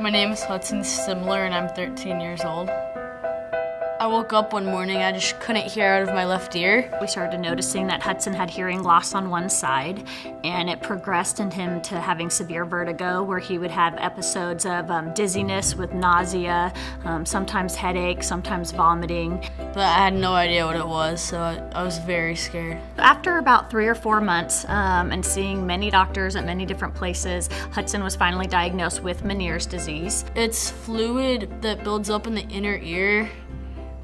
My name is Hudson Simler and I'm 13 years old. I woke up one morning, I just couldn't hear out of my left ear. We started noticing that Hudson had hearing loss on one side, and it progressed in him to having severe vertigo, where he would have episodes of dizziness with nausea, sometimes headache, sometimes vomiting. But I had no idea what it was, so I was very scared. After about 3 or 4 months and seeing many doctors at many different places, Hudson was finally diagnosed with Meniere's disease. It's fluid that builds up in the inner ear,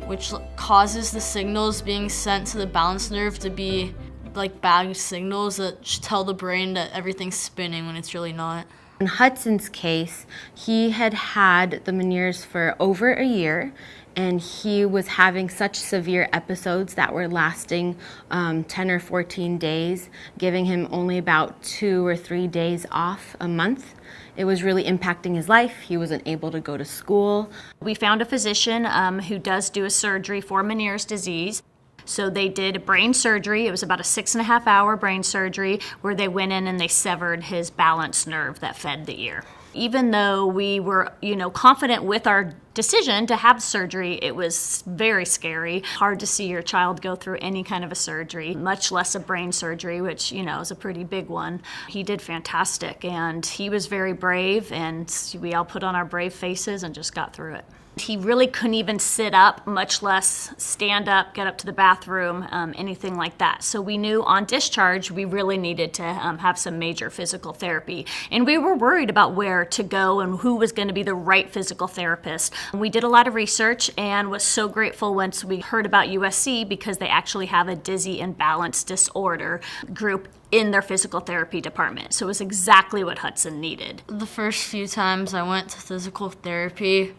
which causes the signals being sent to the balance nerve to be like bagged signals that tell the brain that everything's spinning when it's really not. In Hudson's case, he had had the Meniere's for over a year, and he was having such severe episodes that were lasting 10 or 14 days, giving him only about 2 or 3 days off a month. It was really impacting his life. He wasn't able to go to school. We found a physician who does do a surgery for Meniere's disease. So they did a brain surgery. It was about a 6.5-hour brain surgery where they went in and they severed his balance nerve that fed the ear. Even though we were, confident with our decision to have surgery, it was very scary. Hard to see your child go through any kind of a surgery, much less a brain surgery, which, is a pretty big one. He did fantastic, and he was very brave, and we all put on our brave faces and just got through it. He really couldn't even sit up, much less stand up, get up to the bathroom, anything like that. So we knew on discharge we really needed to have some major physical therapy. And we were worried about where to go and who was going to be the right physical therapist. We did a lot of research and was so grateful once we heard about USC, because they actually have a dizzy and balance disorder group in their physical therapy department. So it was exactly what Hudson needed. The first few times I went to physical therapy,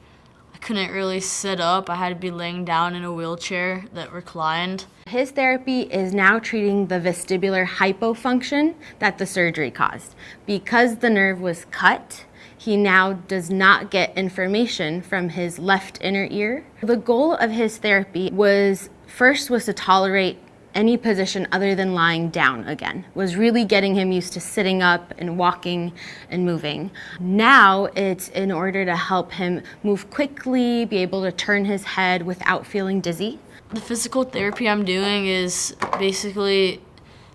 I couldn't really sit up. I had to be laying down in a wheelchair that reclined. His therapy is now treating the vestibular hypofunction that the surgery caused. Because the nerve was cut, he now does not get information from his left inner ear. The goal of his therapy was to tolerate any position other than lying down again, was really getting him used to sitting up and walking and moving. Now it's in order to help him move quickly, be able to turn his head without feeling dizzy. The physical therapy I'm doing is basically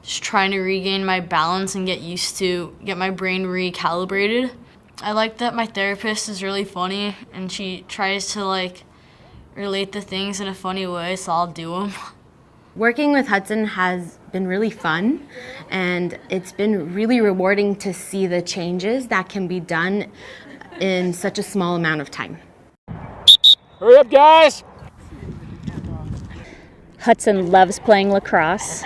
just trying to regain my balance and get my brain recalibrated. I like that my therapist is really funny and she tries to relate the things in a funny way, so I'll do them. Working with Hudson has been really fun, and it's been really rewarding to see the changes that can be done in such a small amount of time. Hurry up, guys! Hudson loves playing lacrosse.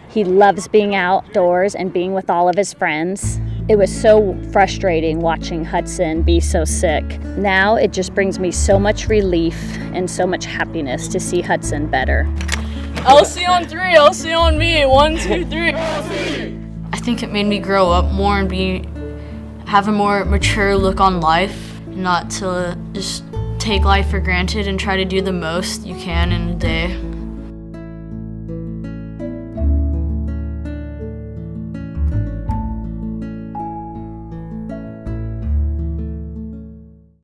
He loves being outdoors and being with all of his friends. It was so frustrating watching Hudson be so sick. Now it just brings me so much relief and so much happiness to see Hudson better. LC on 3, LC on me, 1, 2, 3. I think it made me grow up more and have a more mature look on life, not to just take life for granted and try to do the most you can in a day.